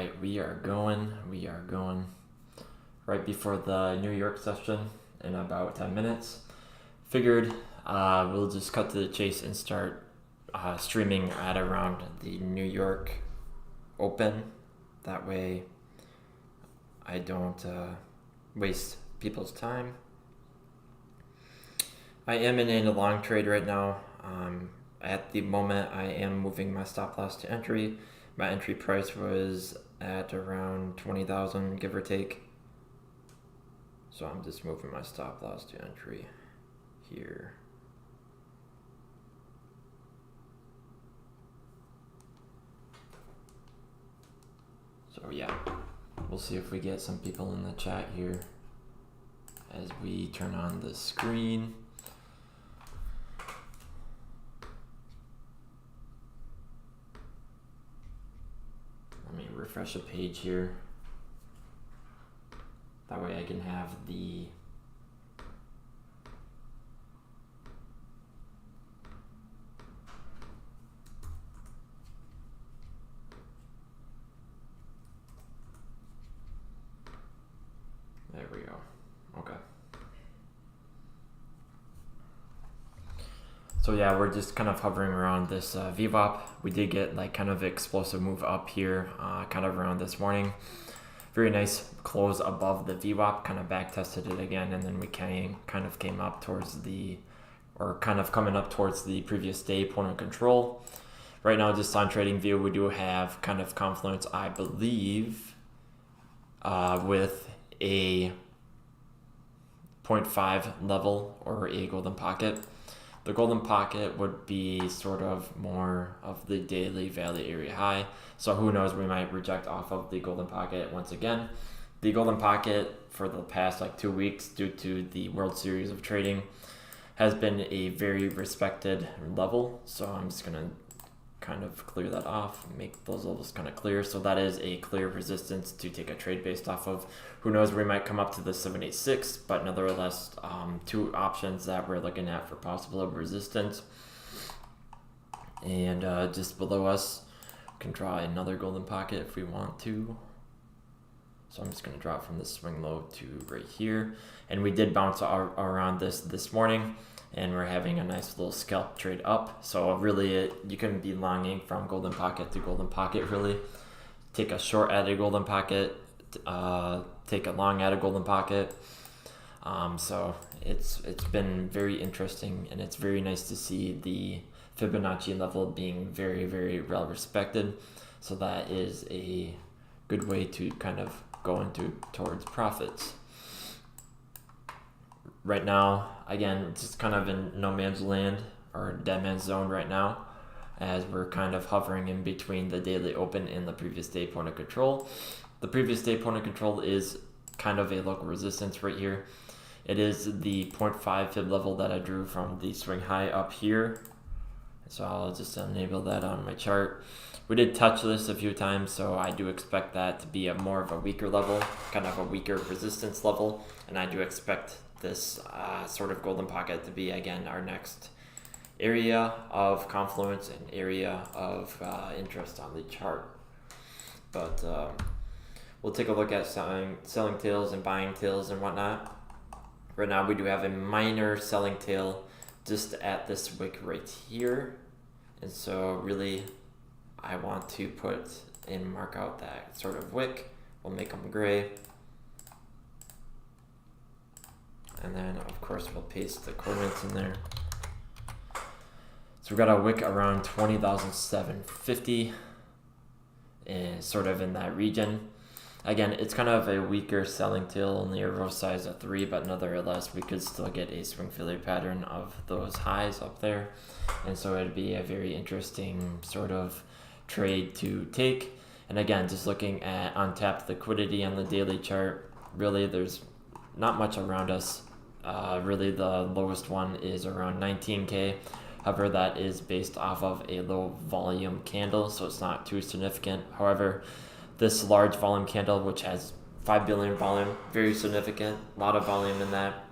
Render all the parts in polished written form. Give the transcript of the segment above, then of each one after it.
right, we are going. Right before the New York session in about 10 minutes. Figured we'll just cut to the chase and start streaming at around the New York Open. That way I don't waste people's time. I am in a long trade right now. At the moment, I am moving my stop loss to entry. My entry price was at around 20,000, give or take. So I'm just moving my stop loss to entry here. So yeah, we'll see if we get some people in the chat here as we turn on the screen. Let me refresh a page here. That way I can have the there we go. Okay. So yeah, we're just kind of hovering around this VWAP. We did get like kind of explosive move up here, kind of around this morning. Very nice close above the VWAP, kind of back tested it again, and then we kind of came up towards the, or kind of coming up towards the previous day point of control. Right now, just on TradingView, we do have kind of confluence, I believe, with a 0.5 level or a golden pocket. The golden pocket would be sort of more of the daily value area high. So who knows, we might reject off of the golden pocket once again. The golden pocket for the past like 2 weeks, due to the World Series of Trading, has been a very respected level. So I'm just going to kind of clear that off, make those levels kind of clear. So that is a clear resistance to take a trade based off of. Who knows, we might come up to the 786, but nevertheless, two options that we're looking at for possible resistance. And just below us, we can draw another golden pocket if we want to. So I'm just going to draw it from the swing low to right here. And we did bounce around this morning, and we're having a nice little scalp trade up. So really, you can be longing from golden pocket to golden pocket, really. Take a short at a golden pocket, take a long at a golden pocket. So it's been very interesting, and it's very nice to see the Fibonacci level being very, very well respected. So that is a good way to kind of go towards profits. Right now, again, just kind of in no man's land or dead man's zone right now, as we're kind of hovering in between the daily open and the previous day point of control. The previous day point of control is kind of a local resistance right here. It is the 0.5 fib level that I drew from the swing high up here. So I'll just enable that on my chart. We did touch this a few times, so I do expect that to be more of a weaker level, kind of a weaker resistance level. And I do expect this sort of golden pocket to be, again, our next area of confluence and area of interest on the chart. But we'll take a look at selling tails and buying tails and whatnot. Right now, we do have a minor selling tail just at this wick right here. And so really, I want to put and mark out that sort of wick. We'll make them gray. And then, of course, we'll paste the coordinates in there. So we've got a wick around 20,750, and sort of in that region. Again, it's kind of a weaker selling tail, only a row size of 3, but nevertheless, we could still get a swing failure pattern of those highs up there. And so it'd be a very interesting sort of trade to take. And again, just looking at untapped liquidity on the daily chart, really there's not much around us. Really the lowest one is around 19K. However, that is based off of a low volume candle, so it's not too significant. However, this large volume candle, which has 5 billion volume, very significant, a lot of volume in that.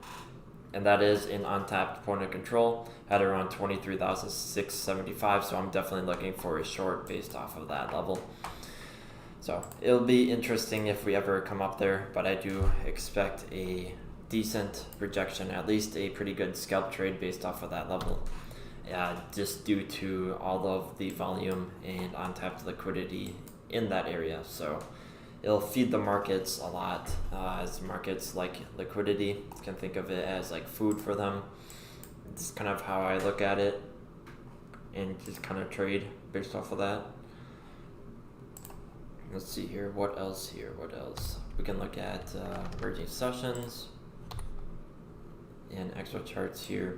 And that is an untapped point of control at around 23,675. So I'm definitely looking for a short based off of that level. So So it'll be interesting if we ever come up there, but I do expect a decent rejection, at least a pretty good scalp trade based off of that level. Just due to all of the volume and untapped liquidity in that area. So it'll feed the markets a lot, as markets like liquidity. You can think of it as like food for them. It's kind of how I look at it and just kind of trade based off of that. Let's see here, what else here? We can look at emerging sessions and extra charts here.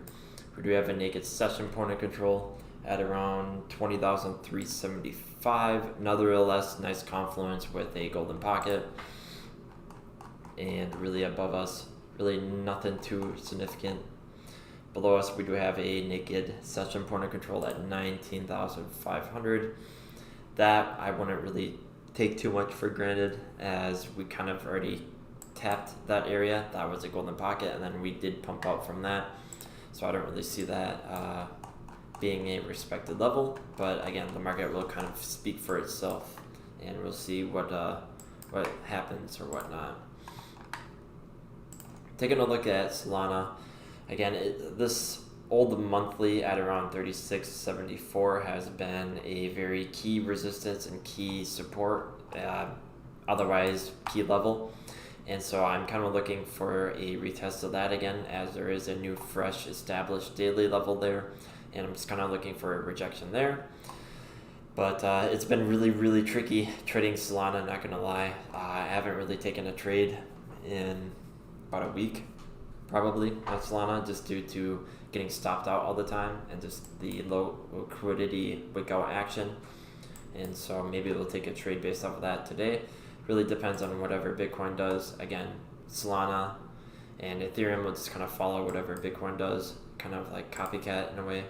We do have a naked session point of control at around 20,375. Nevertheless, nice confluence with a golden pocket. And really above us, really nothing too significant. Below us, we do have a naked session point of control at 19,500. That I wouldn't really take too much for granted, as we kind of already tapped that area. That was a golden pocket, and then we did pump out from that. So I don't really see that being a respected level. But again, the market will kind of speak for itself, and we'll see what happens or whatnot. Taking a look at Solana, again, this old monthly at around 36.74 has been a very key resistance and key support, otherwise key level. And so I'm kind of looking for a retest of that again, as there is a new fresh established daily level there, and I'm just kind of looking for a rejection there. But it's been really, really tricky trading Solana, not gonna lie. I haven't really taken a trade in about a week probably on Solana, just due to getting stopped out all the time and just the low liquidity wick out action. And so maybe we'll take a trade based off of that today. Really depends on whatever Bitcoin does. Again, Solana and Ethereum will just kind of follow whatever Bitcoin does, kind of like copycat in a way.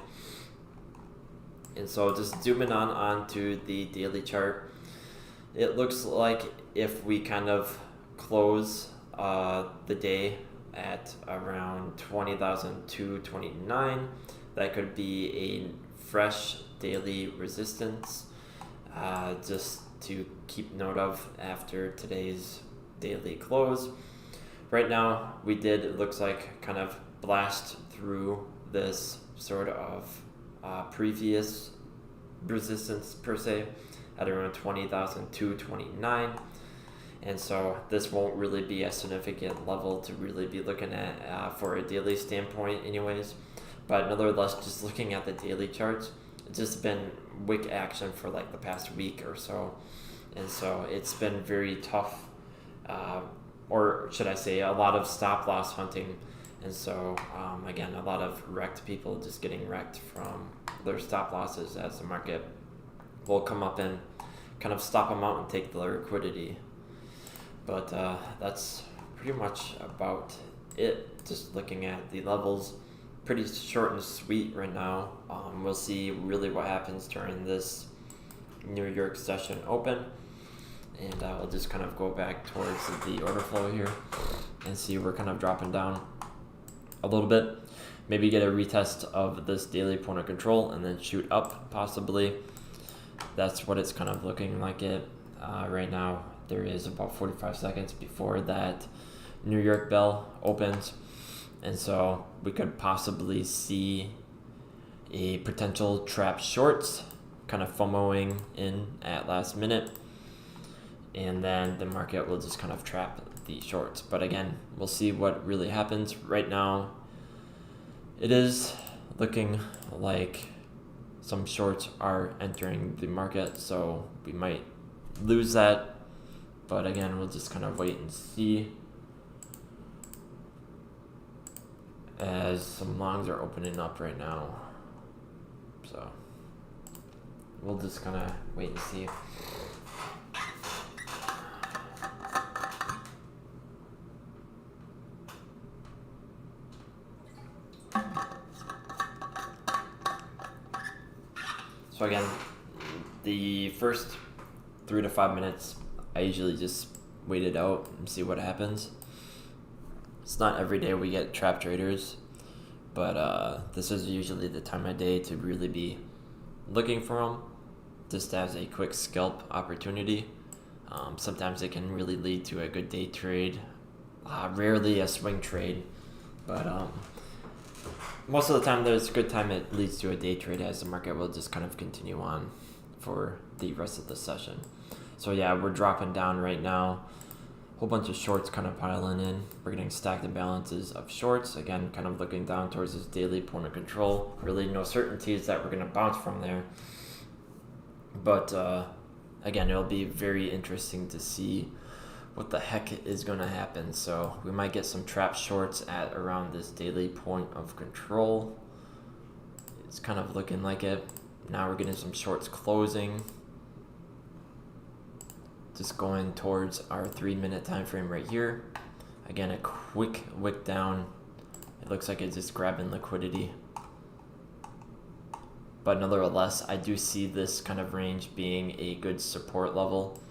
And so just zooming onto the daily chart, it looks like if we kind of close the day at around 20,229, that could be a fresh daily resistance, just to keep note of after today's daily close. Right now, we did, it looks like, kind of blast through this sort of previous resistance per se at around 20,229. And so this won't really be a significant level to really be looking at for a daily standpoint anyways. But nonetheless, just looking at the daily charts, it's just been wick action for like the past week or so. And so it's been very tough, or should I say a lot of stop loss hunting. And so again, a lot of wrecked people just getting wrecked from their stop losses, as the market will come up and kind of stop them out and take the liquidity. But that's pretty much about it. Just looking at the levels, pretty short and sweet right now. We'll see really what happens during this New York session open, and we'll just kind of go back towards the order flow here and see we're kind of dropping down a little bit. Maybe get a retest of this daily point of control and then shoot up possibly. That's what it's kind of looking like it right now. There is about 45 seconds before that New York bell opens, and so we could possibly see a potential trap shorts kind of FOMOing in at last minute, and then the market will just kind of trap the shorts. But again, we'll see what really happens. Right now, it is looking like some shorts are entering the market, so we might lose that. But again, we'll just kind of wait and see, as some longs are opening up right now. So we'll just kind of wait and see. So again, the first 3 to 5 minutes, I usually just wait it out and see what happens. It's not every day we get trap traders, but this is usually the time of day to really be looking for them, just as a quick scalp opportunity. Sometimes it can really lead to a good day trade. Rarely a swing trade, but most of the time there's a good time it leads to a day trade, as the market will just kind of continue on for the rest of the session. So yeah, we're dropping down right now. Whole bunch of shorts kind of piling in. We're getting stacked imbalances of shorts. Again, kind of looking down towards this daily point of control. Really no certainties that we're going to bounce from there. But again, it'll be very interesting to see what the heck is going to happen. So we might get some trap shorts at around this daily point of control. It's kind of looking like it. Now we're getting some shorts closing. Just going towards our 3-minute time frame right here. Again, a quick wick down. It looks like it's just grabbing liquidity. But nonetheless, I do see this kind of range being a good support level,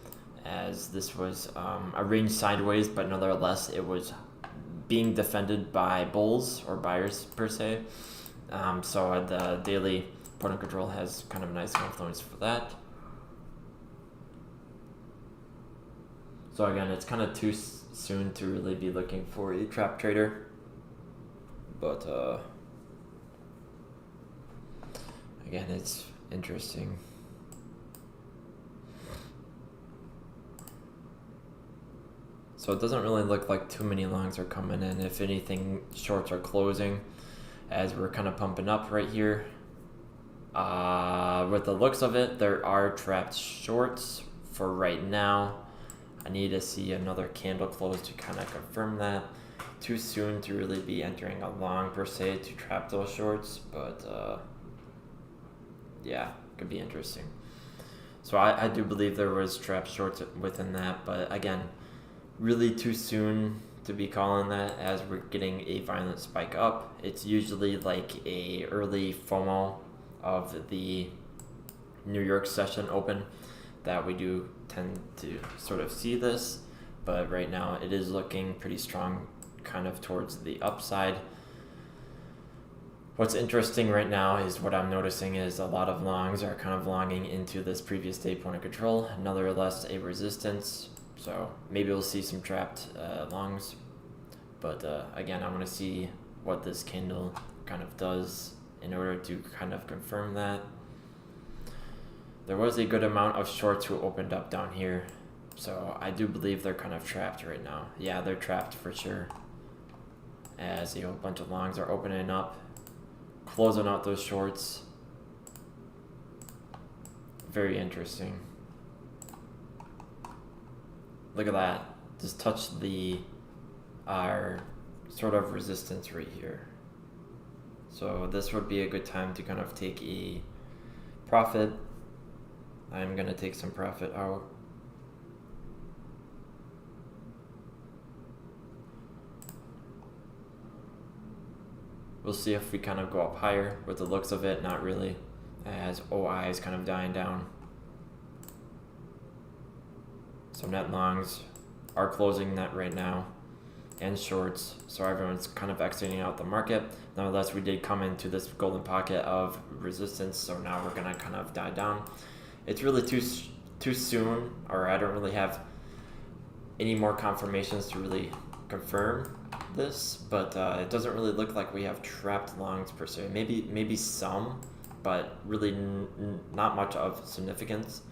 as this was a range sideways, but nonetheless, it was being defended by bulls or buyers per se. So the daily point of control has kind of a nice influence for that. So again, it's kind of too soon to really be looking for a trap trader, but again, it's interesting. So it doesn't really look like too many longs are coming in. If anything, shorts are closing as we're kind of pumping up right here. With the looks of it, there are trapped shorts for right now. I need to see another candle close to kind of confirm that. Too soon to really be entering a long per se to trap those shorts, but yeah, could be interesting. So I do believe there was trap shorts within that, but again, really too soon to be calling that, as we're getting a violent spike up. It's usually like a early FOMO of the New York session open that we do tend to sort of see this, but right now it is looking pretty strong kind of towards the upside. What's interesting right now is what I'm noticing is a lot of longs are kind of longing into this previous day point of control, nonetheless a resistance. So maybe we'll see some trapped longs, but again, I want to see what this candle kind of does in order to kind of confirm that. There was a good amount of shorts who opened up down here, so I do believe they're kind of trapped right now. Yeah, they're trapped for sure, as a whole bunch of longs are opening up, closing out those shorts. Very interesting. Look at that. Just touch our sort of resistance right here. So this would be a good time to kind of take a profit. I'm going to take some profit out. We'll see if we kind of go up higher. With the looks of it, not really, as OI is kind of dying down. So net longs are closing net right now, and shorts, so everyone's kind of exiting out the market. Nonetheless, we did come into this golden pocket of resistance, so now we're going to kind of die down. It's really too soon, or I don't really have any more confirmations to really confirm this, but it doesn't really look like we have trapped longs per se. Maybe some, but really not much of significance.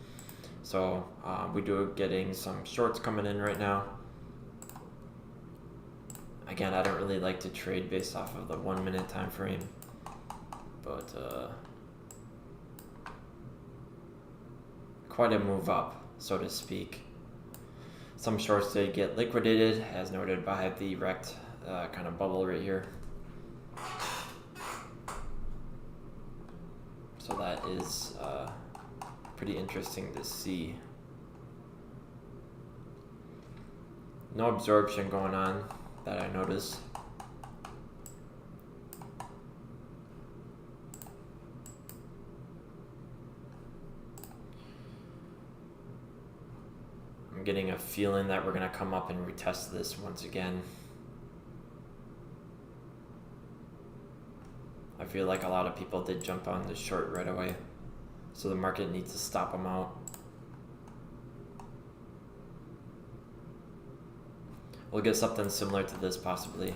So we do getting some shorts coming in right now. Again, I don't really like to trade based off of the 1 minute time frame, but quite a move up, so to speak. Some shorts did get liquidated, as noted by the wrecked kind of bubble right here. So that is pretty interesting to see. No absorption going on that I notice. I'm getting a feeling that we're going to come up and retest this once again. I feel like a lot of people did jump on this short right away, so the market needs to stop them out. we'll get something similar to this possibly.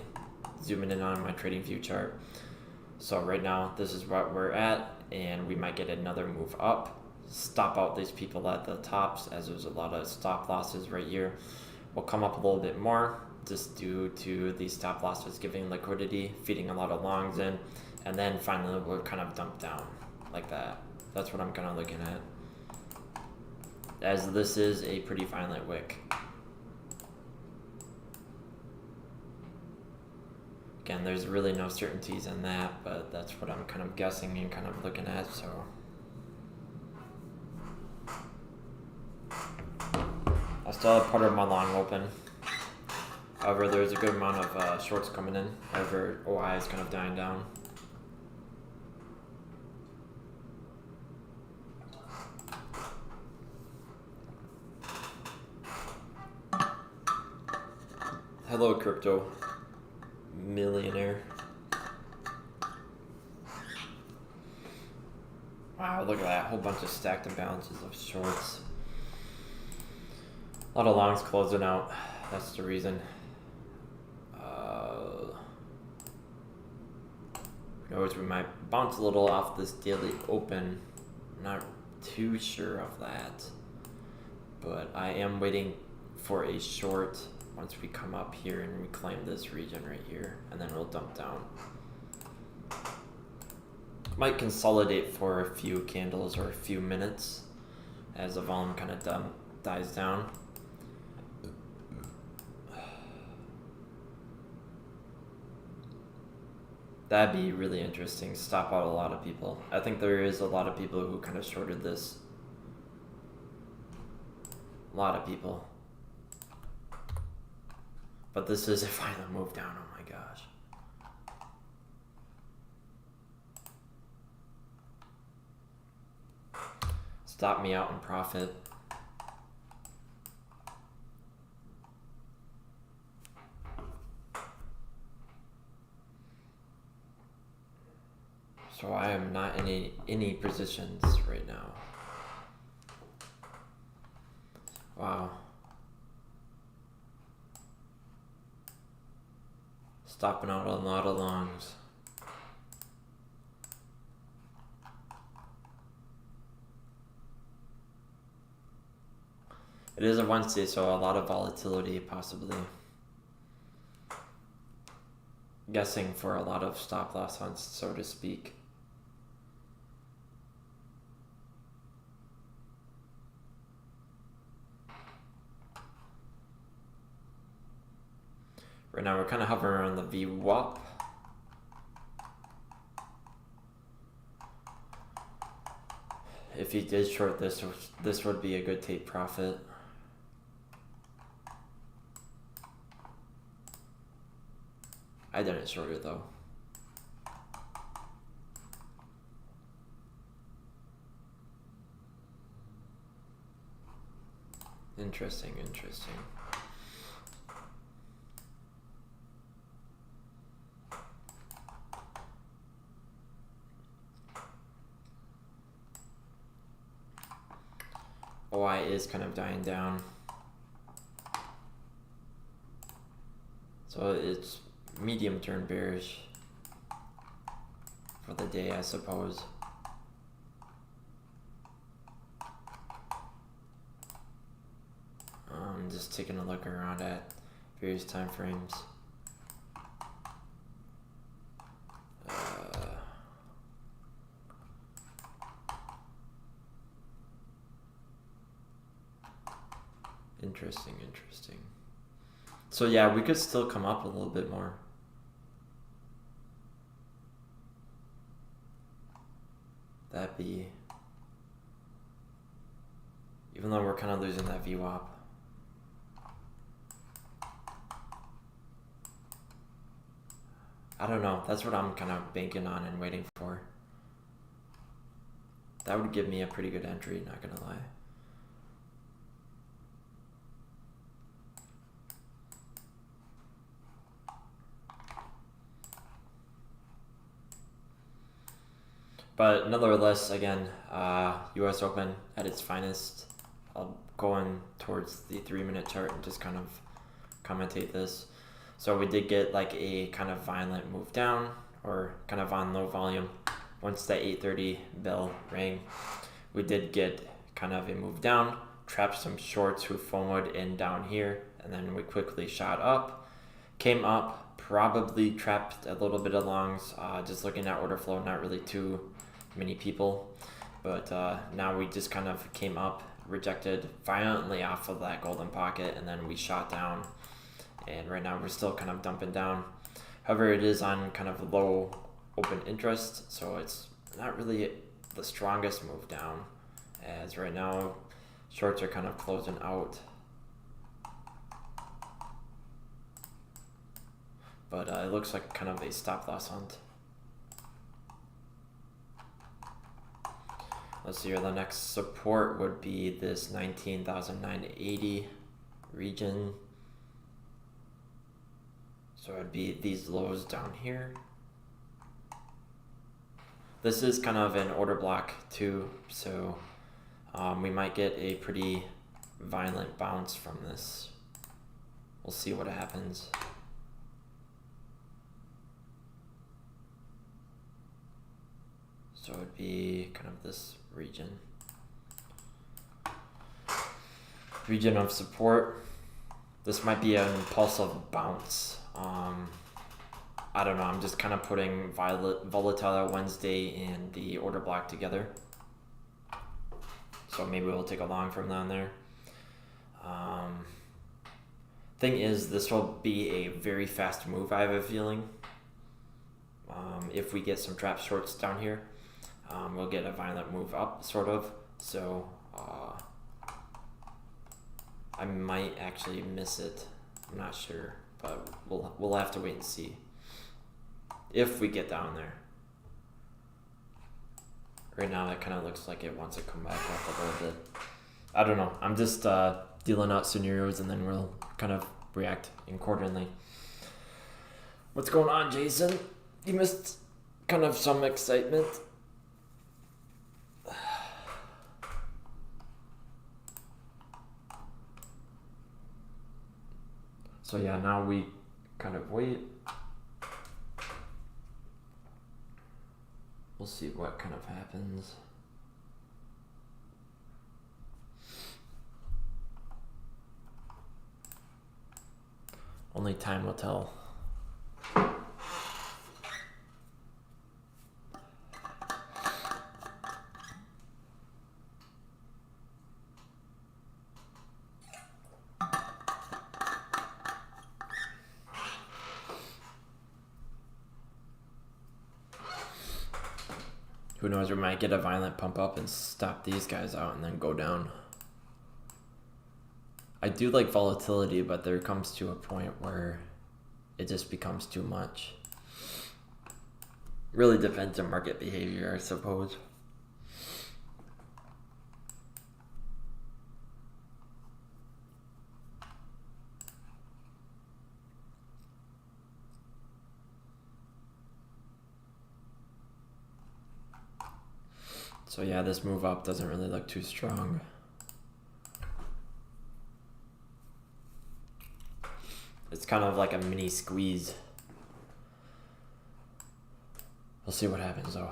Zooming in on my trading view chart. So right now, this is what we're at, and we might get another move up. Stop out these people at the tops, as there's a lot of stop losses right here. We'll come up a little bit more, just due to these stop losses giving liquidity, feeding a lot of longs in, and then finally we'll kind of dump down like that. That's what I'm kind of looking at, as this is a pretty violent wick. Again, there's really no certainties in that, but that's what I'm kind of guessing and kind of looking at, so. I still have part of my long open. However, there's a good amount of shorts coming in. However, OI is kind of dying down. Hello, crypto millionaire. Wow, look at that. Whole bunch of stacked imbalances of shorts. A lot of longs closing out. That's the reason. Notice we might bounce a little off this daily open. I'm not too sure of that. But I am waiting for a short once we come up here and reclaim this region right here, and then we'll dump down. Might consolidate for a few candles or a few minutes as the volume kind of dies down. That'd be really interesting. Stop out a lot of people. I think there is a lot of people who kind of shorted this. A lot of people. But this is a final move down, oh my gosh. Stop me out in profit. So I am not in any positions right now. Wow. Stopping out a lot of longs. It is a Wednesday, so a lot of volatility possibly. Guessing for a lot of stop loss hunts, so to speak. Right now we're kind of hovering around the VWAP. If he did short this, this would be a good take profit. I didn't short it though. Interesting, interesting. OI is kind of dying down. So it's medium turn bearish for the day, I suppose. Just taking a look around at various time frames. Interesting, interesting. So yeah, we could still come up a little bit more. That'd be, even though we're kind of losing that VWAP. I don't know. That's what I'm kind of banking on and waiting for. That would give me a pretty good entry, not gonna lie. But nonetheless, again, US Open at its finest. I'll go in towards the 3-minute chart and just kind of commentate this. So we did get like a kind of violent move down, or kind of on low volume. Once the 8:30 bell rang, we did get kind of a move down, trapped some shorts who FOMO'd in down here, and then we quickly shot up, came up, probably trapped a little bit of longs. Just looking at order flow, not really too many people, but now we just kind of came up, rejected violently off of that golden pocket, and then we shot down, and right now we're still kind of dumping down. However, it is on kind of low open interest, so it's not really the strongest move down, as right now shorts are kind of closing out. But it looks like kind of a stop loss hunt. Let's see here, the next support would be this 19,980 region. So it'd be these lows down here. This is kind of an order block too, so we might get a pretty violent bounce from this. We'll see what happens. So it'd be kind of this region. Region of support. This might be an impulsive bounce. I don't know, I'm just kind of putting Volatile Wednesday and the order block together. So maybe we'll take a long from down there. Thing is, this will be a very fast move, I have a feeling. If we get some trap shorts down here, we'll get a violent move up, sort of. So I might actually miss it. I'm not sure, but we'll have to wait and see if we get down there. Right now, it kind of looks like it wants to come back up a little bit. I don't know. I'm just dealing out scenarios, and then we'll kind of react accordingly. What's going on, Jason? You missed kind of some excitement. So yeah, now we kind of wait. We'll see what kind of happens. Only time will tell. Who knows, we might get a violent pump up and stop these guys out and then go down. I do like volatility, but there comes to a point where it just becomes too much. Really depends on market behavior, I suppose. So yeah, this move up doesn't really look too strong. It's kind of like a mini squeeze. We'll see what happens though.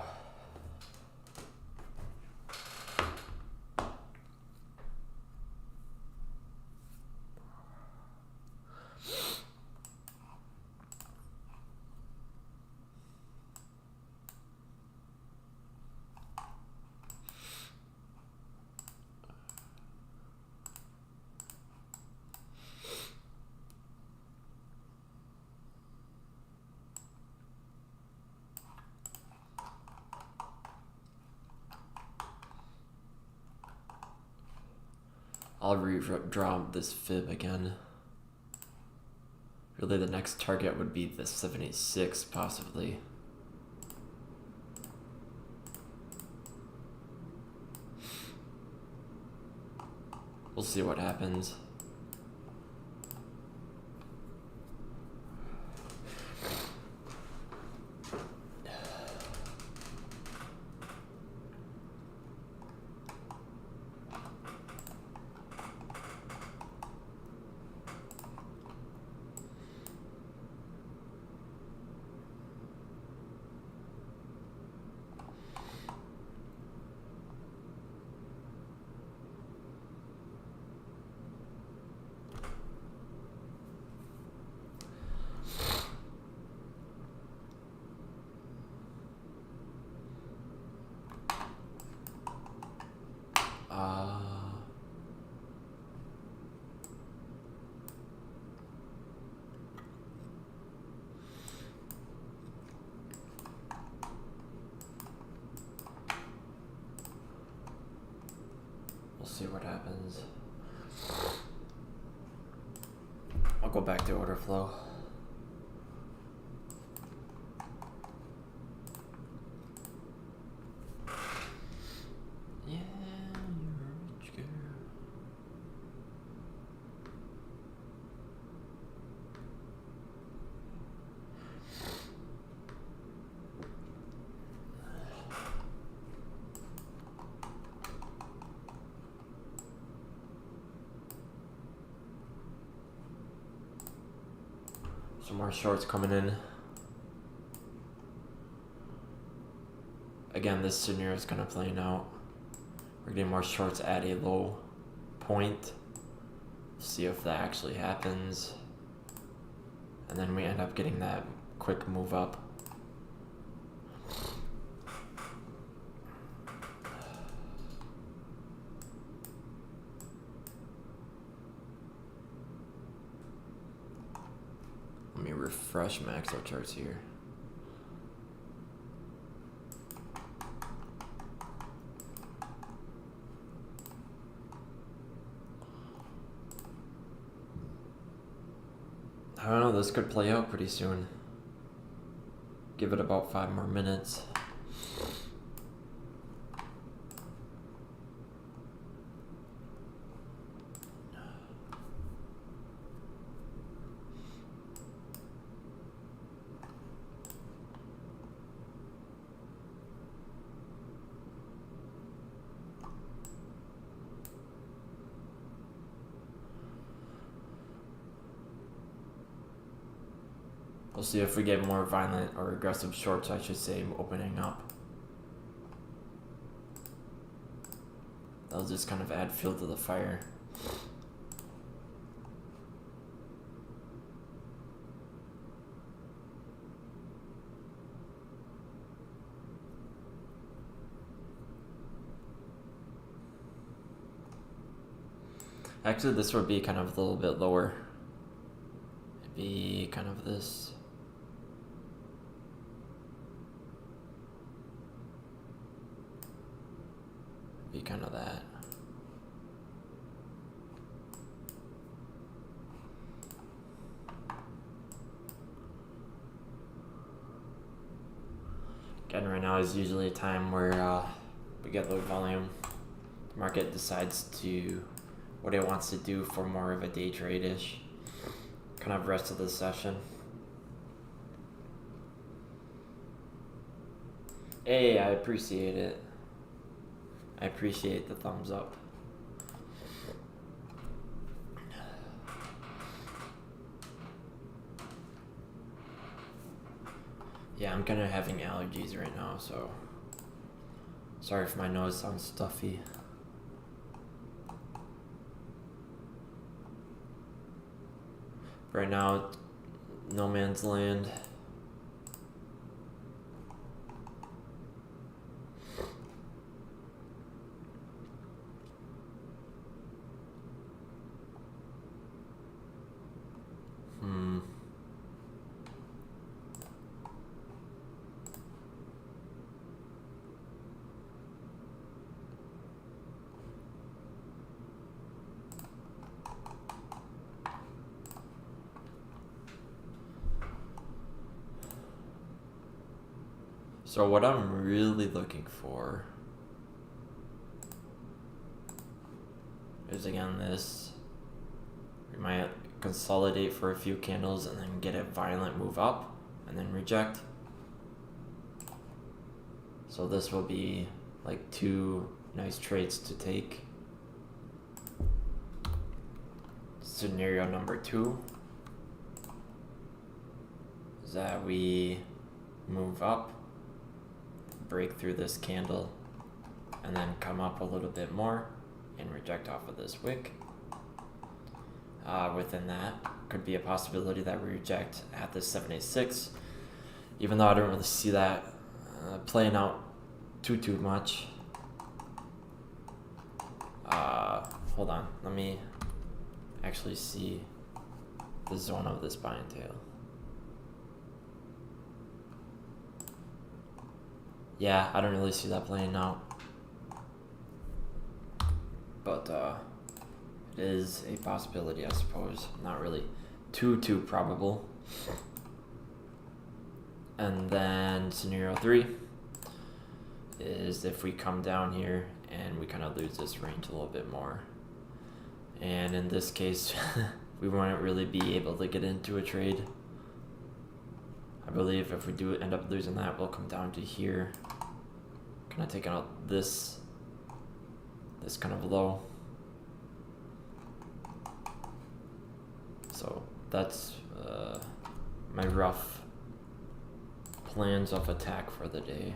I'll redraw this fib again. Really, the next target would be the 76, possibly. We'll see what happens. see what happens. I'll go back to order flow. Yeah, you're a rich girl. Some more shorts coming in. Again, this scenario is kind of playing out. We're getting more shorts at a low point. See if that actually happens. And then we end up getting that quick move up. Let me refresh Maxo charts here. I don't know, this could play out pretty soon. Give it about 5 more minutes. We'll see if we get more violent or aggressive shorts, I should say, opening up. That'll just kind of add fuel to the fire. Actually, this would be kind of a little bit lower. It'd be kind of this. Be kind of that. Again, right now is usually a time where we get low volume. The market decides to what it wants to do for more of a day trade-ish kind of rest of the session. Hey, I appreciate it. I appreciate the thumbs up. Yeah, I'm kind of having allergies right now, so sorry if my nose sounds stuffy. Right now, no man's land. So what I'm really looking for is again this. We might consolidate for a few candles and then get a violent move up and then reject. So this will be like 2 nice trades to take. Scenario number 2 is that we move up, break through this candle, and then come up a little bit more and reject off of this wick. Within that could be a possibility that we reject at this 786, even though I don't really see that playing out too much. Hold on, let me actually see the zone of this buying tail. Yeah, I don't really see that playing out. but it is a possibility, I suppose. Not really too probable. And then scenario 3 is if we come down here and we kind of lose this range a little bit more. And in this case, we won't really be able to get into a trade. I believe if we do end up losing that, we'll come down to here. Kind of taking out this kind of low. So that's my rough plans of attack for the day.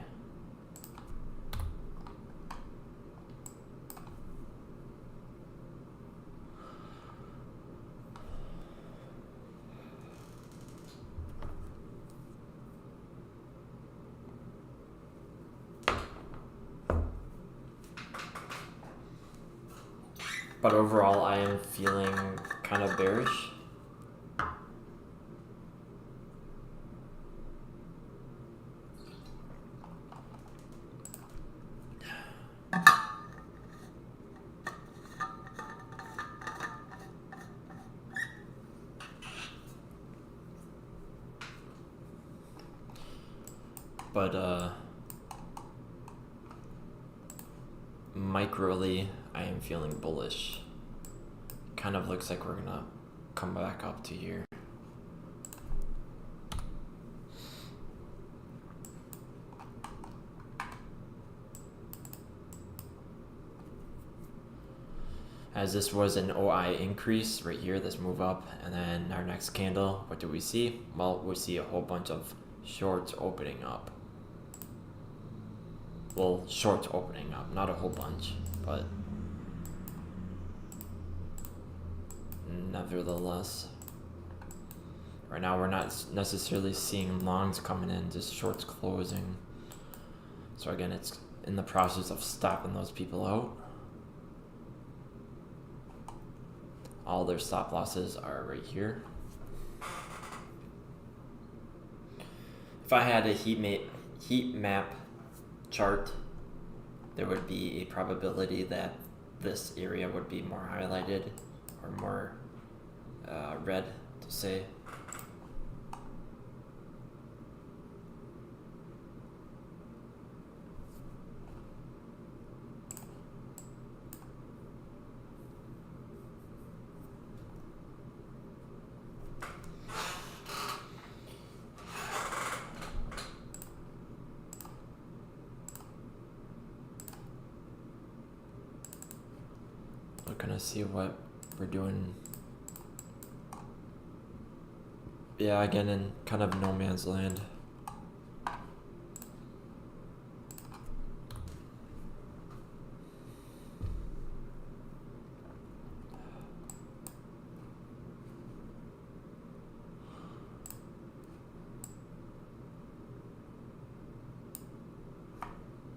But overall, I am feeling kind of bearish. But microly, I am feeling bullish. Kind of looks like we're gonna come back up to here. As this was an OI increase right here, this move up, and then our next candle, what do we see? Well, we see a whole bunch of shorts opening up. Well, shorts opening up, not a whole bunch, but nevertheless. Right now we're not necessarily seeing longs coming in, just shorts closing. So again, it's in the process of stopping those people out. All their stop losses are right here. If I had a heat map chart, there would be a probability that this area would be more highlighted or more red to say. We're gonna see what we're doing. Yeah, again, in kind of no man's land.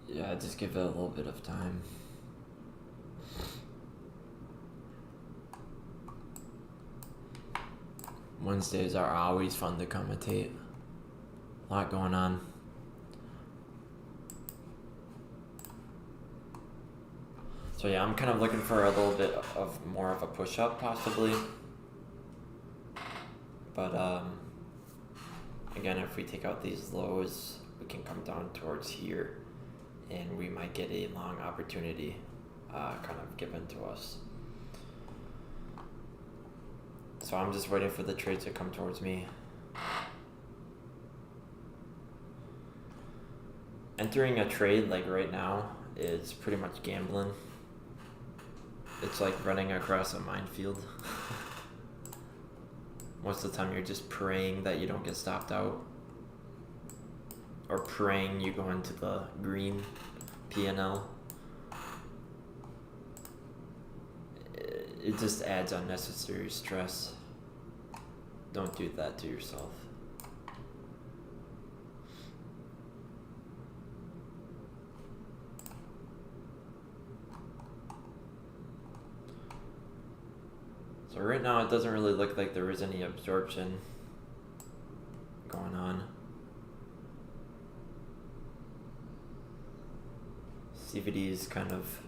Yeah, just give it a little bit of time. Wednesdays are always fun to commentate. A lot going on. So yeah, I'm kind of looking for a little bit of more of a push-up possibly. But again, if we take out these lows, we can come down towards here and we might get a long opportunity kind of given to us. So I'm just waiting for the trade to come towards me. Entering a trade like right now is pretty much gambling. It's like running across a minefield. Most of the time you're just praying that you don't get stopped out. Or praying you go into the green P&L. It just adds unnecessary stress. Don't do that to yourself. So right now it doesn't really look like there is any absorption going on. CVD is kind of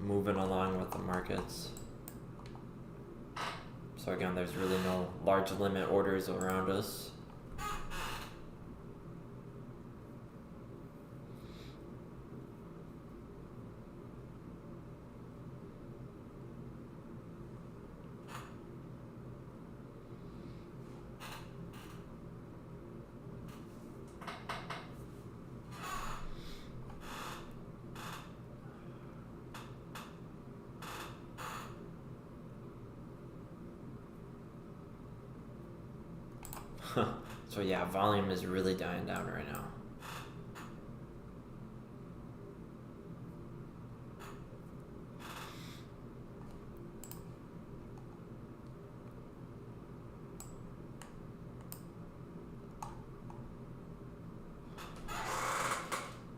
moving along with the markets. So again, there's really no large limit orders around us. So yeah, volume is really dying down right now.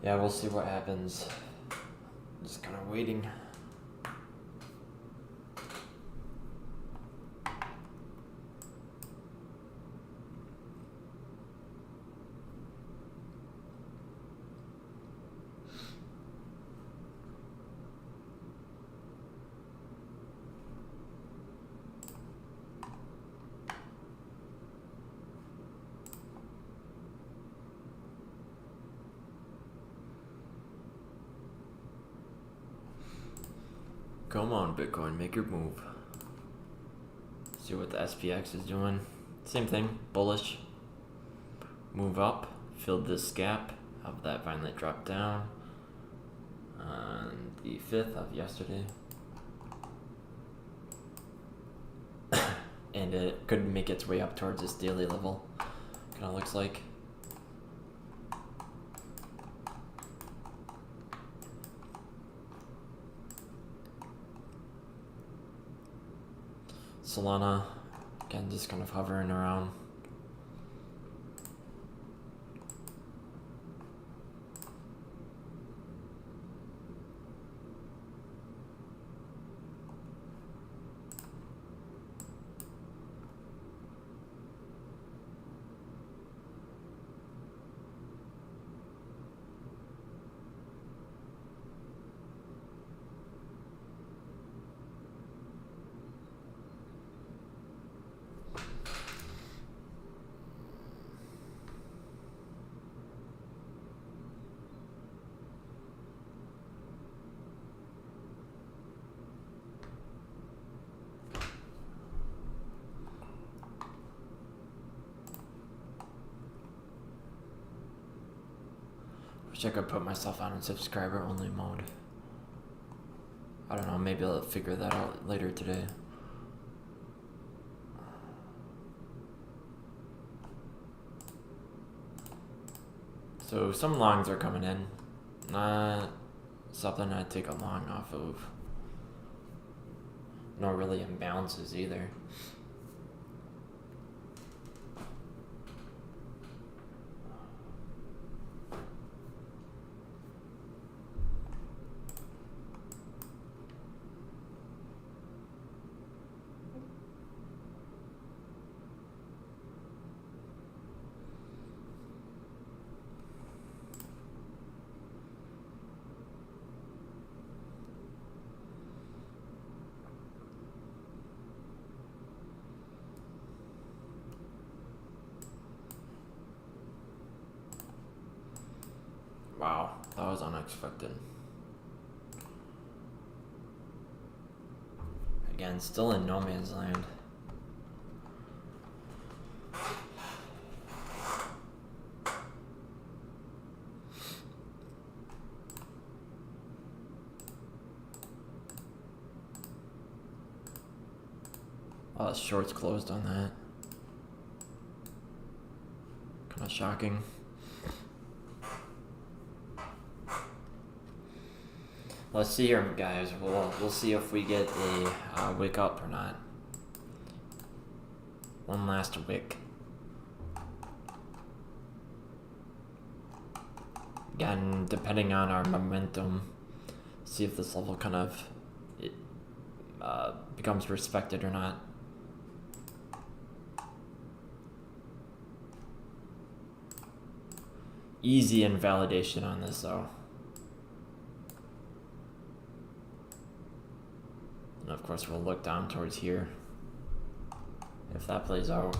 Yeah, we'll see what happens. Just kind of waiting. Come on, Bitcoin, make your move. See what the SPX is doing. Same thing, bullish. Move up, filled this gap, have that finally drop down on the 5th of yesterday. And it could make its way up towards this daily level. Kind of looks like. Solana, again, just kind of hovering around. Wish I could put myself on in subscriber only mode. I don't know, maybe I'll figure that out later today. So some longs are coming in. Not something I'd take a long off of. Nor really imbalances either. Wow, that was unexpected. Again, still in no man's land. Oh, shorts closed on that. Kind of shocking. Let's see here, guys. We'll see if we get a wick up or not. One last wick. Again, depending on our momentum, see if this level kind of becomes respected or not. Easy invalidation on this though. course, we'll look down towards here if that plays out.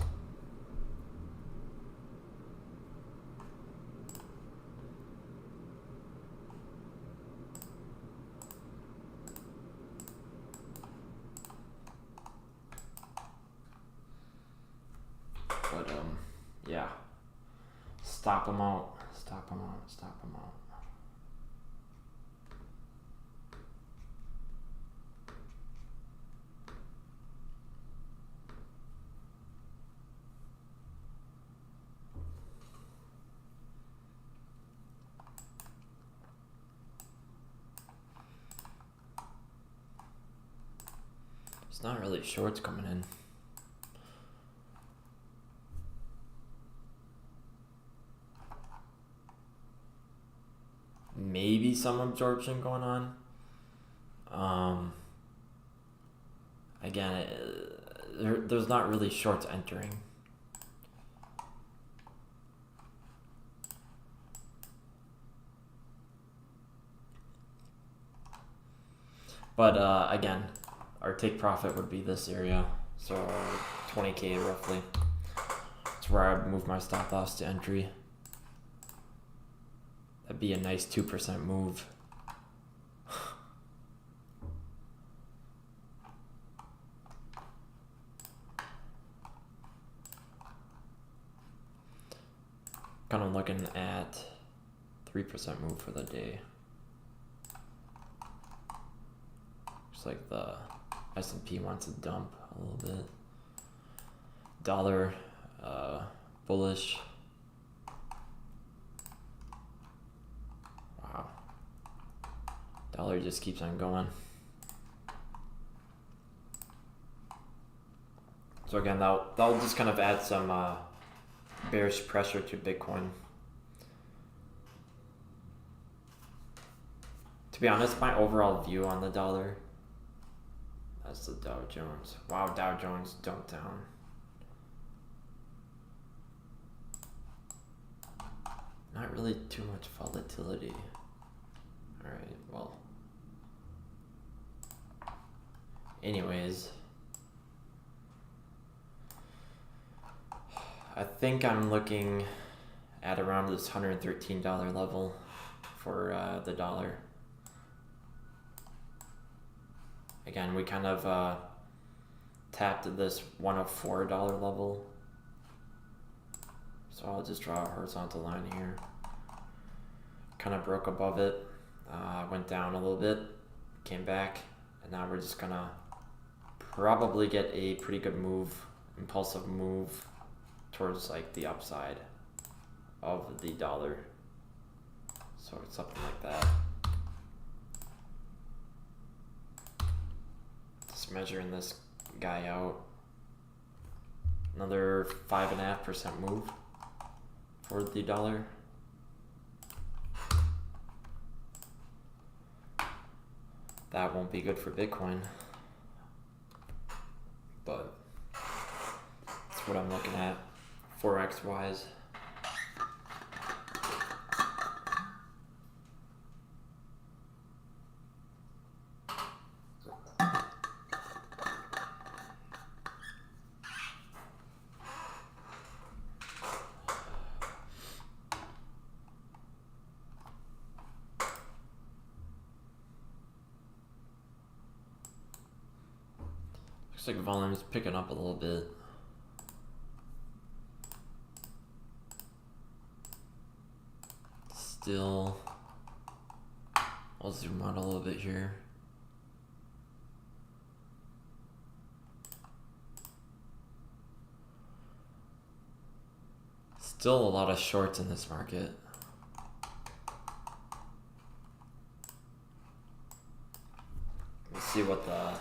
But yeah, stop them out, stop them out, stop them out. It's not really shorts coming in. Maybe some absorption going on. Again, there's not really shorts entering. But again, our take profit would be this area, so 20K roughly. That's where I'd move my stop loss to entry. That'd be a nice 2% move. Kind of looking at 3% move for the day. Looks like the S&P wants to dump a little bit. Dollar bullish. Wow. Dollar just keeps on going. So again, that'll just kind of add some bearish pressure to Bitcoin. To be honest, my overall view on the dollar, that's the Dow Jones. Wow, Dow Jones dumped down. Not really too much volatility. Alright, well. Anyways. I think I'm looking at around this $113 level for the dollar. Again, we kind of tapped this $104 level. So I'll just draw a horizontal line here. Kind of broke above it, went down a little bit, came back, and now we're just gonna probably get a pretty good move, impulsive move towards like the upside of the dollar. So it's something like that. Just measuring this guy out. Another 5.5% move for the dollar. That won't be good for Bitcoin, but that's what I'm looking at Forex wise. Looks like volume is picking up a little bit. Still, I'll zoom out a little bit here. Still a lot of shorts in this market. Let's see what the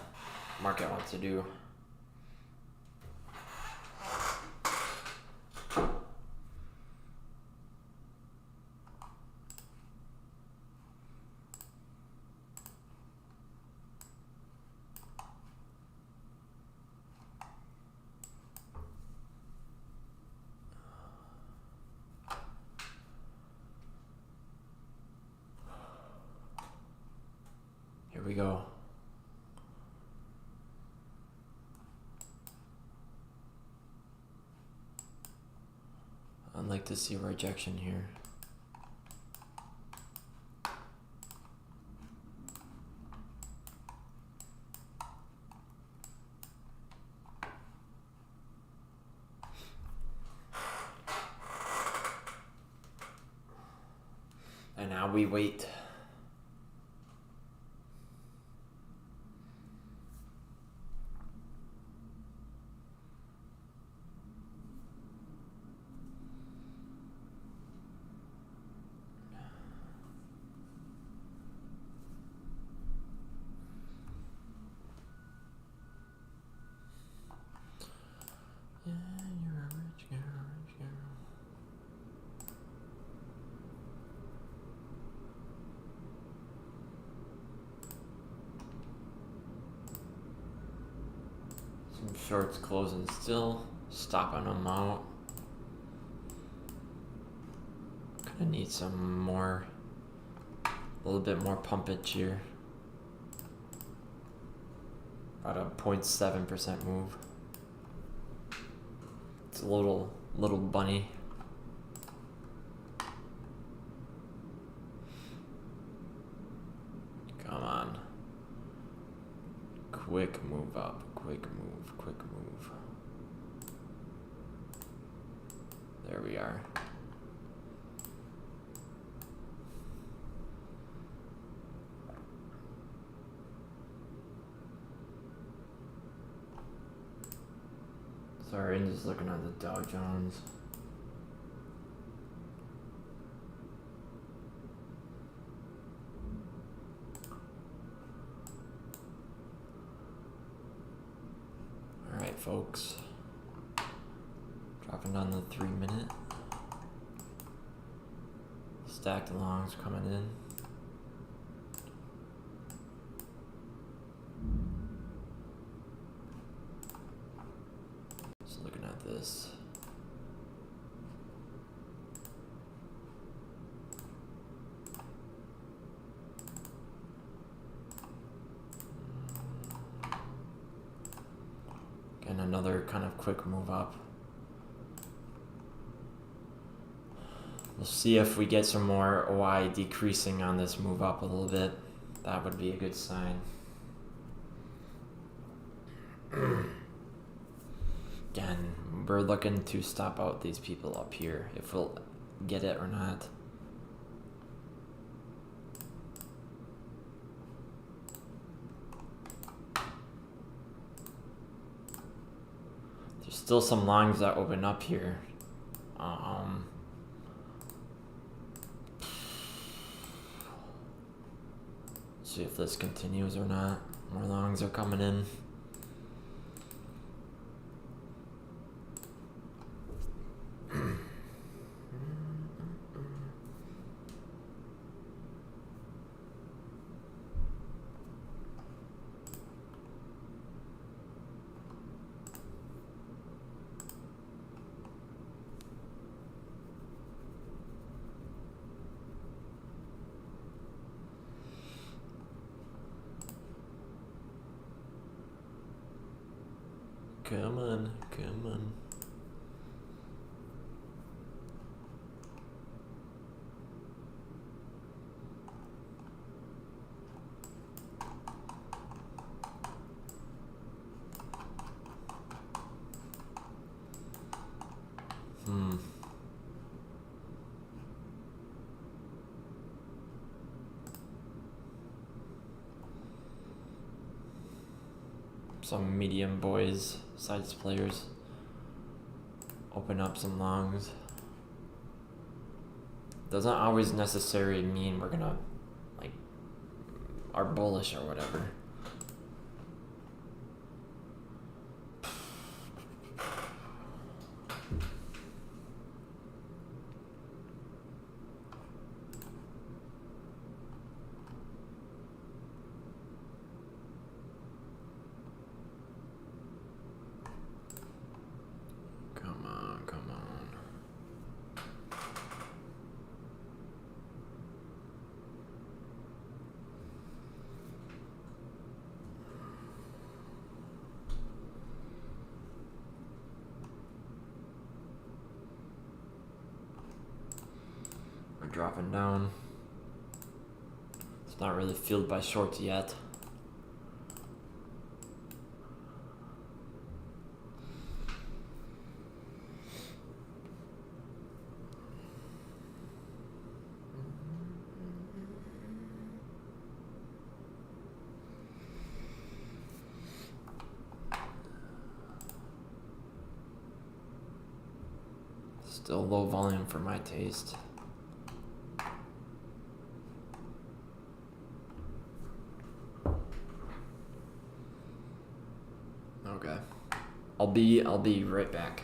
market wants to do. Here we go. I'd like to see a rejection here. And now we wait. Yeah, you're a rich girl, rich girl. Some shorts closing still, stopping them out. Gonna need some more, a little bit more pumpage here. About a 0.7% move. It's a little bunny. Come on. Quick move up, quick move, quick move. There we are. Sorry, I'm just looking at the Dow Jones. Alright, folks. Dropping down the 3 minute. Stacked longs coming in. Just looking at this. Again, another kind of quick move up. We'll see if we get some more OI decreasing on this move up a little bit. That would be a good sign. Again, we're looking to stop out these people up here, if we'll get it or not. There's still some longs that open up here. See if this continues or not. More longs are coming in. Come on, come on. Some medium boys, sides players, open up some longs. Doesn't always necessarily mean we're gonna, like, are bullish or whatever. dropping down. It's not really fueled by shorts yet. Still low volume for my taste. Okay. I'll be right back.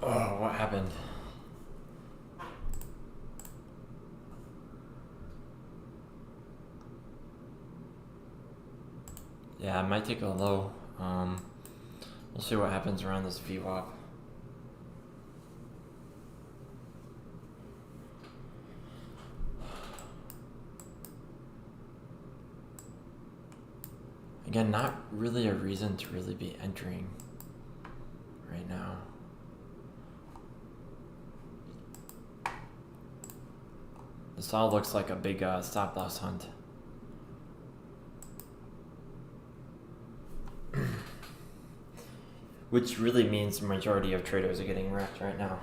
Oh, what happened? Yeah, I might take a low. We'll see what happens around this VWAP. Again, not really a reason to really be entering right now. This all looks like a big stop loss hunt. Which really means the majority of traders are getting wrecked right now.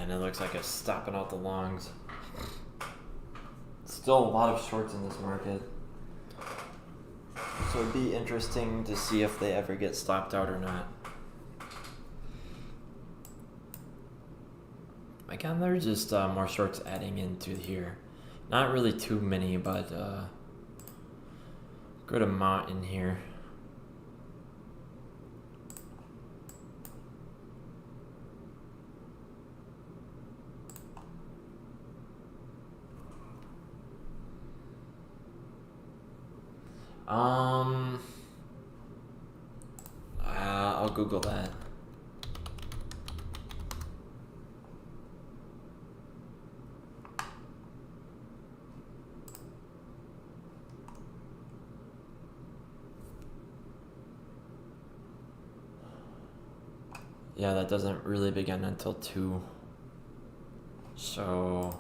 And it looks like it's stopping out the longs. Still a lot of shorts in this market. So it'd be interesting to see if they ever get stopped out or not. Again, there's just more shorts adding into here. Not really too many, but good amount in here. I'll Google that. Yeah, that doesn't really begin until 2. So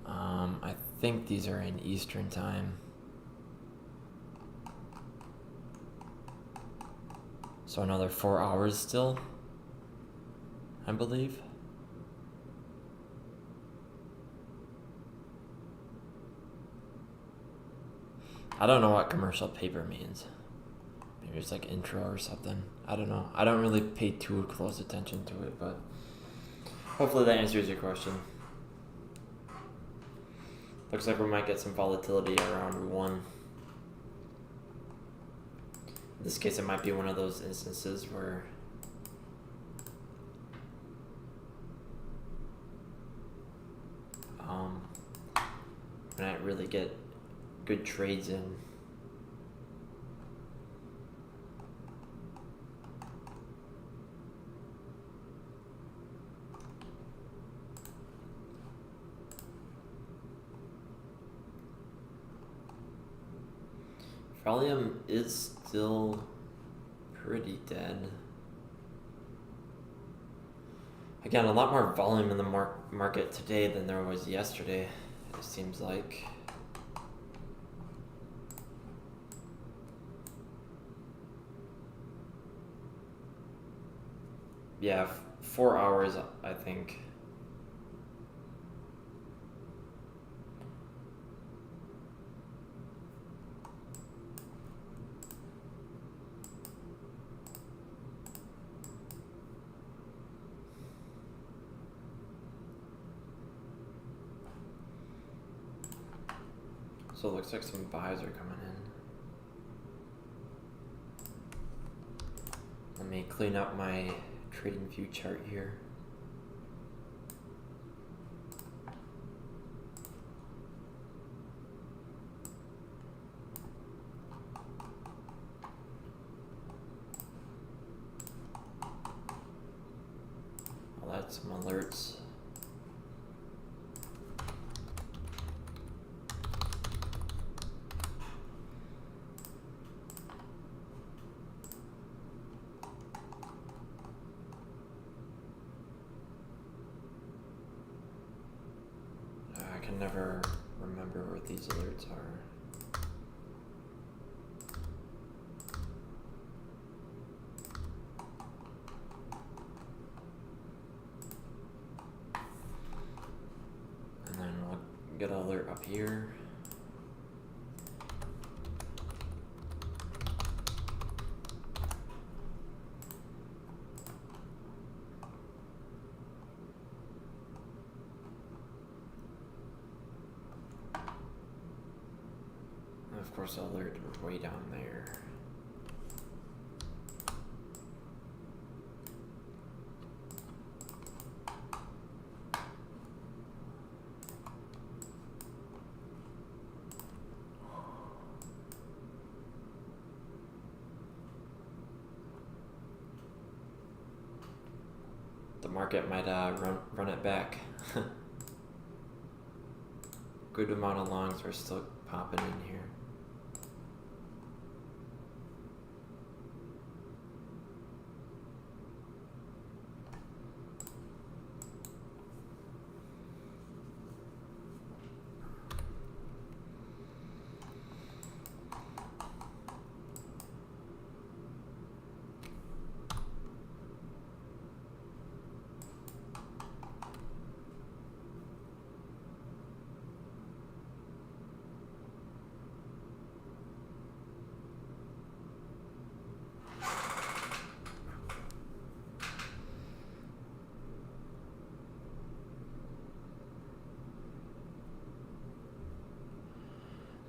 I think these are in Eastern time. So another 4 hours still, I believe. I don't know what commercial paper means. Maybe it's like intro or something. I don't know. I don't really pay too close attention to it, but hopefully that answers your question. Looks like we might get some volatility around 1. In this case, it might be one of those instances where we might really get good trades in. Volume is still pretty dead. Again, a lot more volume in the market today than there was yesterday, it seems like. Yeah, 4 hours, I think. So it looks like some buys are coming in. Let me clean up my trading view chart here. I'll add some alerts. I can never remember what these alerts are. And then we'll get an alert up here. Of course, alert way down there. The market might run it back. Good amount of longs are still popping in here.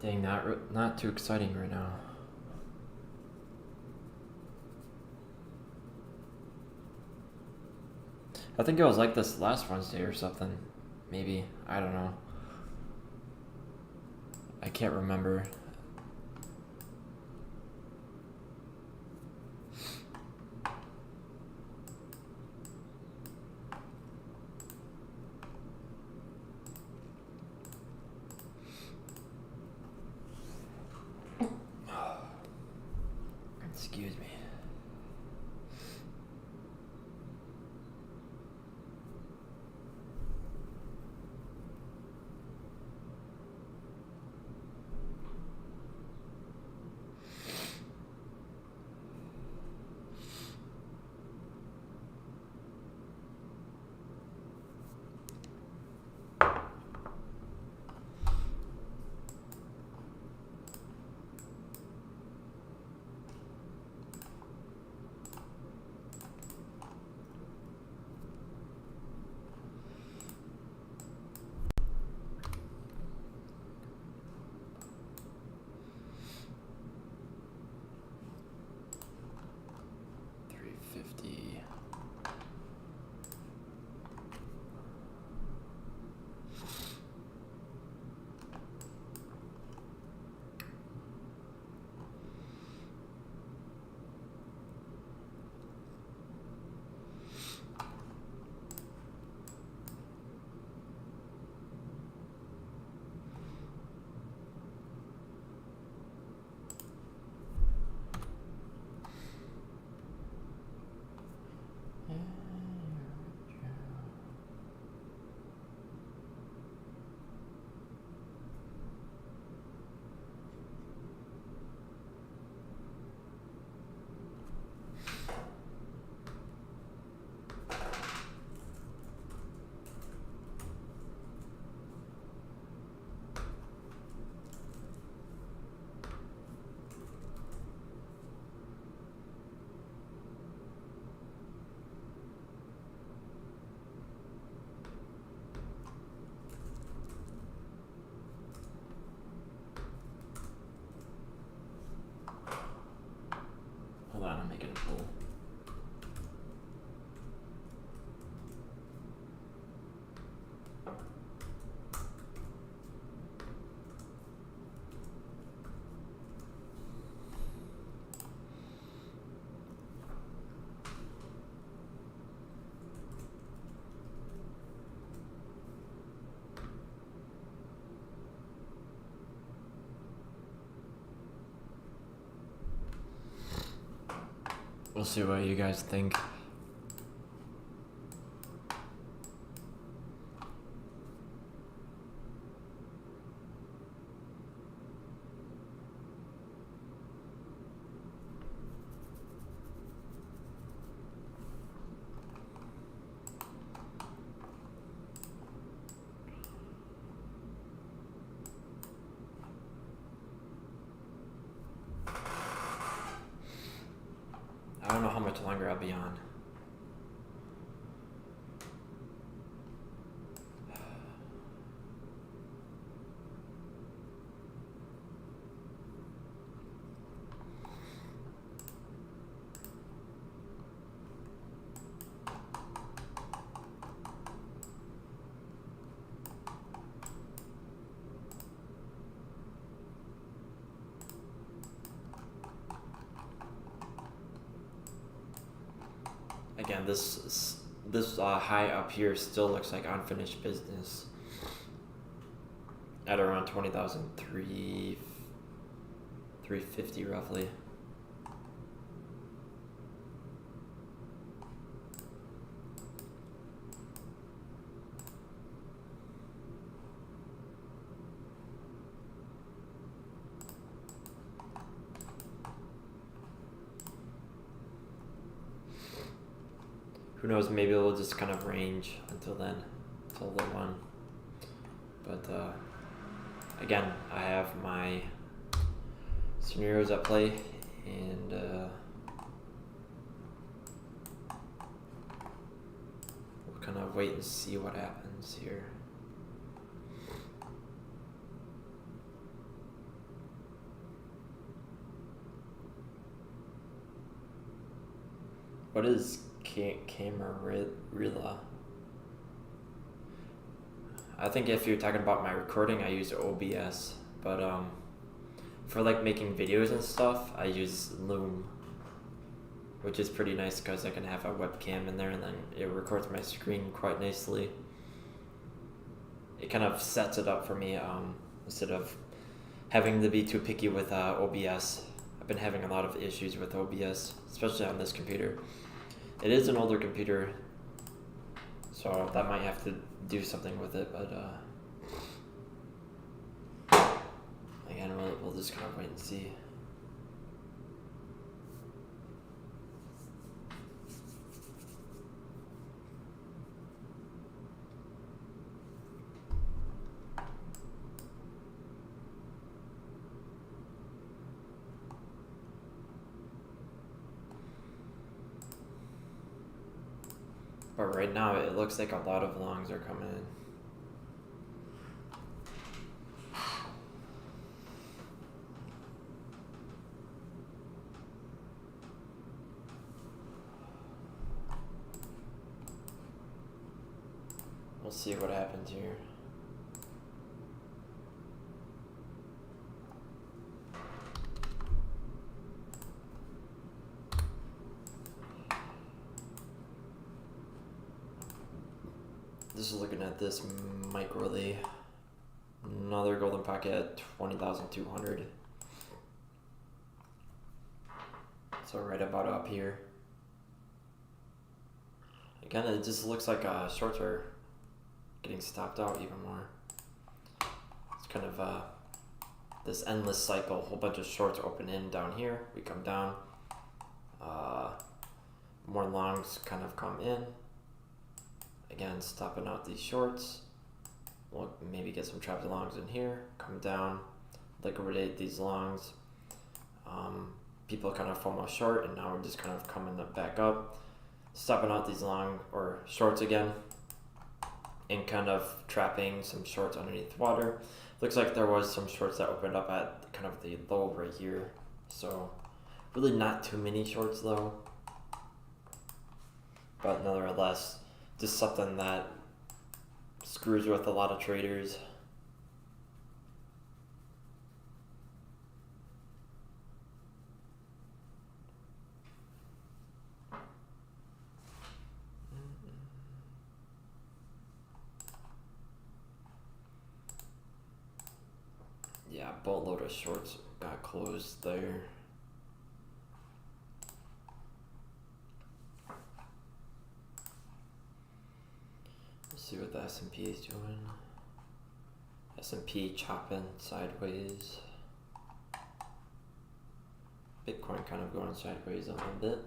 Dang, not too exciting right now. I think it was like this last Wednesday or something. Maybe. I don't know. I can't remember. Excuse me. Hold on, I'm making a pool. We'll see what you guys think. I don't know how much longer I'll be on. Again, this high up here still looks like unfinished business at around 350 roughly. Who knows, maybe it'll just kind of range until then, until the one. But again, I have my scenarios at play, and we'll kind of wait and see what happens here. What is Camarilla? I think if you're talking about my recording, I use OBS, but for like making videos and stuff, I use Loom, which is pretty nice because I can have a webcam in there and then it records my screen quite nicely. It kind of sets it up for me instead of having to be too picky with OBS. I've been having a lot of issues with OBS, especially on this computer. It is an older computer, so that might have to do something with it, but again, we'll just kind of wait and see. But right now, it looks like a lot of longs are coming in. We'll see what happens here. This is looking at this microly. Another golden pocket at 20,200. So right about up here. Again, it just looks like shorts are getting stopped out even more. It's kind of this endless cycle. A whole bunch of shorts open in down here. We come down. More longs kind of come in. Again, stopping out these shorts. We'll maybe get some trapped longs in here. Come down, liquidate these longs. People kind of FOMO short, and now we're just kind of coming back up, stopping out these long or shorts again, and kind of trapping some shorts underneath water. Looks like there was some shorts that opened up at kind of the low right here. So really not too many shorts though, but nevertheless, just something that screws with a lot of traders. Yeah, boatload of shorts got closed there. See what the S&P is doing. S&P chopping sideways. Bitcoin kind of going sideways a little bit.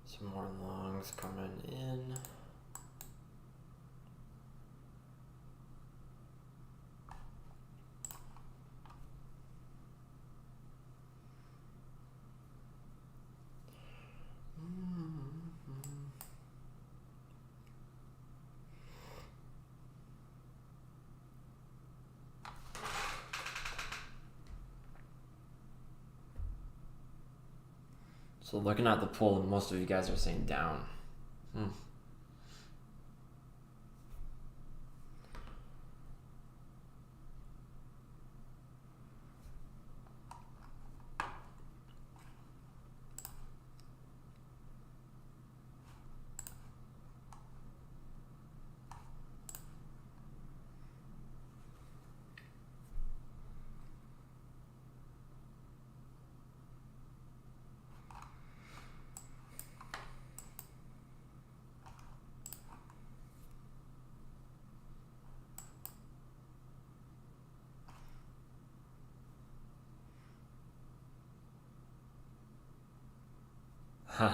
Some more longs coming in. So looking at the poll, most of you guys are saying down.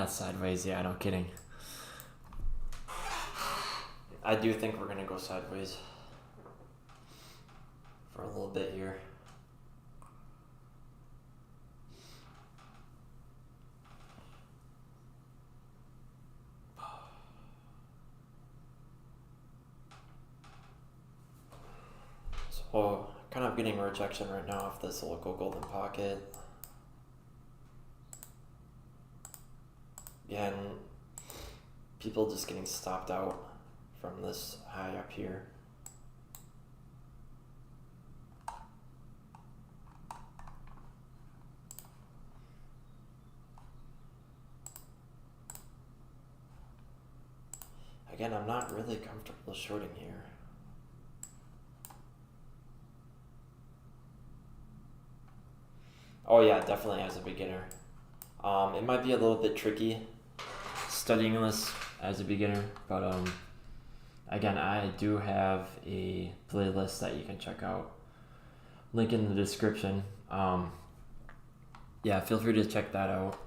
Sideways, yeah, no kidding. I do think we're gonna go sideways. for a little bit here. So kind of getting rejection right now off this local golden pocket. Yeah, and people just getting stopped out from this high up here. Again, I'm not really comfortable shorting here. Oh yeah, definitely as a beginner. It might be a little bit tricky studying this as a beginner, but again, I do have a playlist that you can check out. Link in the description. Yeah, feel free to check that out.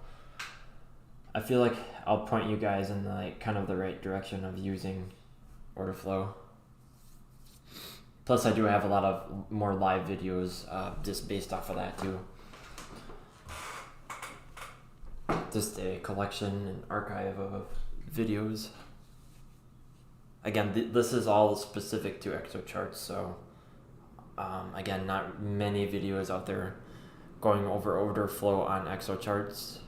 I feel like I'll point you guys in kind of the right direction of using order flow. Plus, I do have a lot of more live videos just based off of that too. Just a collection and archive of videos. Again, this is all specific to ExoCharts, so again, not many videos out there going over order flow on ExoCharts.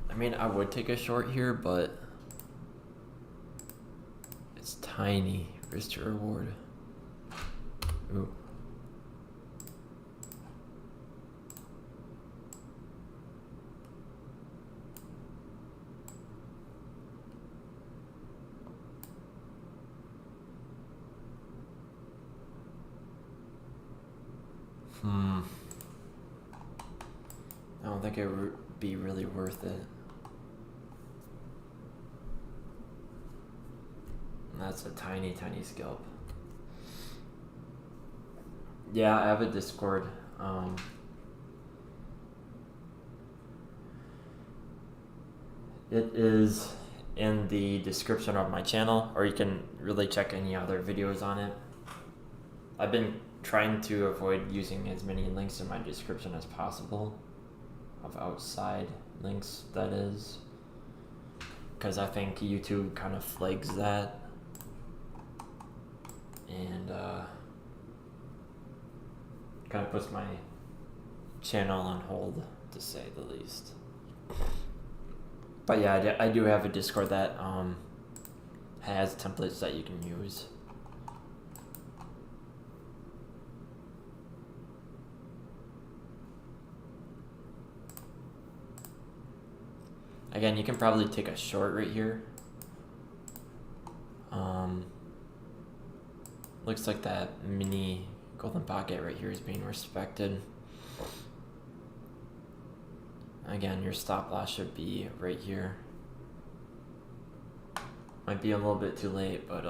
I mean, I would take a short here, but it's tiny risk to reward. Ooh. I don't think it would be really worth it. That's a tiny scalp. Yeah, I have a Discord. It is in the description of my channel, or you can really check any other videos on it. I've been trying to avoid using as many links in my description as possible, of outside links, that is, because I think YouTube kind of flags that. And kind of puts my channel on hold, to say the least. But yeah, I do have a Discord that has templates that you can use. Again, you can probably take a short right here. Looks like that mini golden pocket right here is being respected. Again, your stop loss should be right here. Might be a little bit too late, but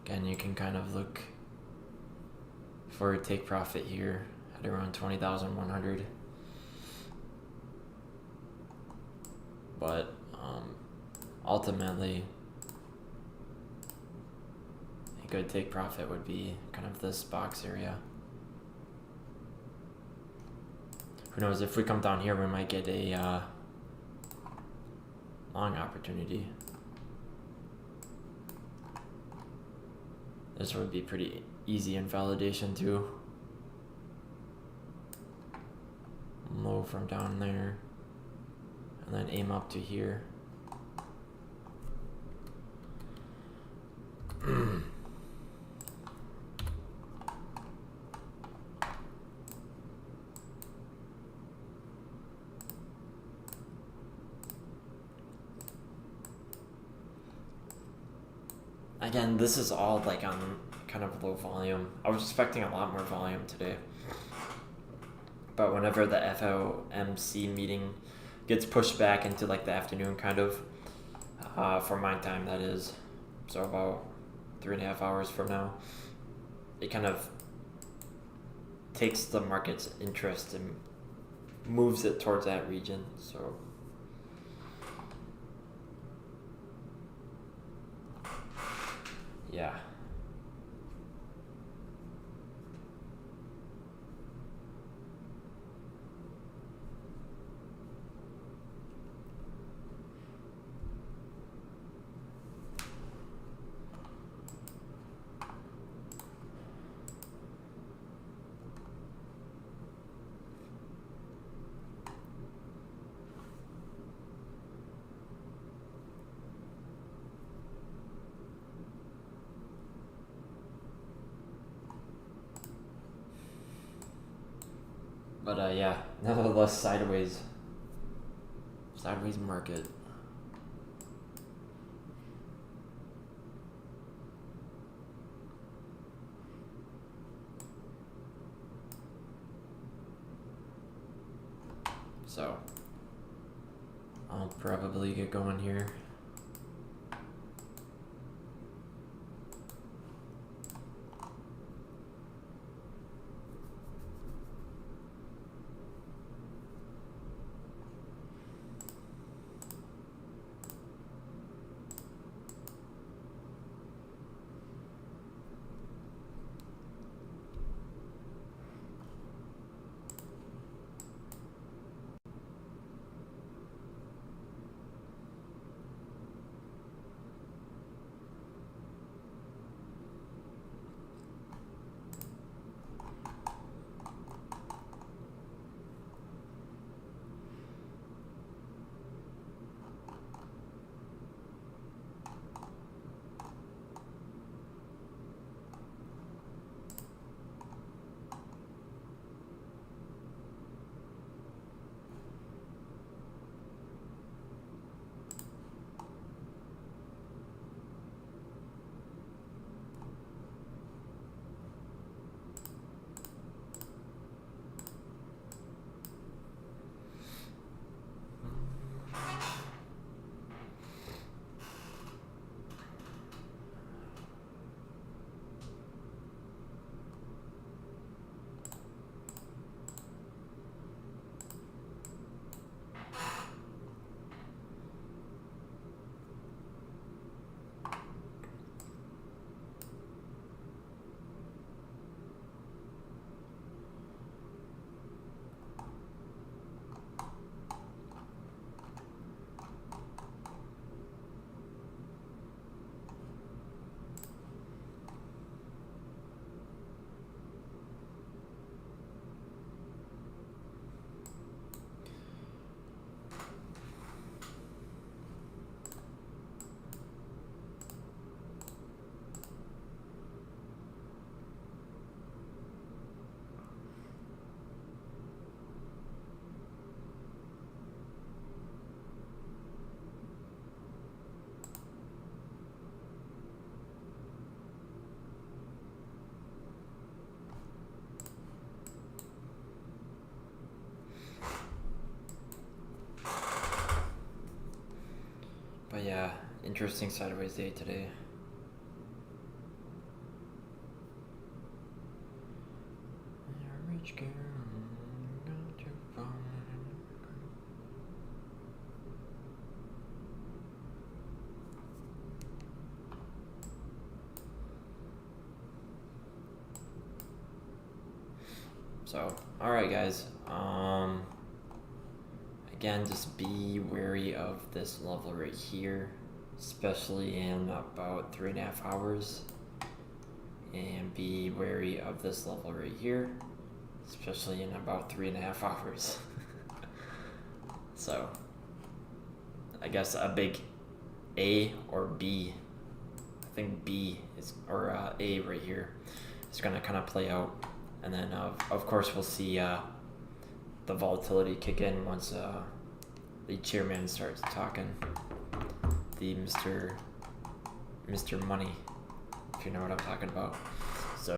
again, you can kind of look for a take profit here at around 20,100. But ultimately, a good take profit would be kind of this box area. Who knows, if we come down here, we might get a long opportunity. This would be pretty easy in validation too. Low from down there, and then aim up to here. Again, this is all like on kind of low volume. I was expecting a lot more volume today. But whenever the FOMC meeting gets pushed back into like the afternoon kind of, for my time, that is. So about 3.5 hours from now, it kind of takes the market's interest and moves it towards that region. So yeah. But yeah, nevertheless, sideways market. So I'll probably get going here. But yeah, interesting sideways day today. Rich girl, got your phone. So, alright guys, again, just be wary of this level right here, especially in about 3.5 hours, and be wary of this level right here, especially in about 3.5 hours. So, I guess a big A or B, I think B is, or A right here, is going to kind of play out. And then, of course, we'll see the volatility kick in once the chairman starts talking. The Mr. Money, if you know what I'm talking about.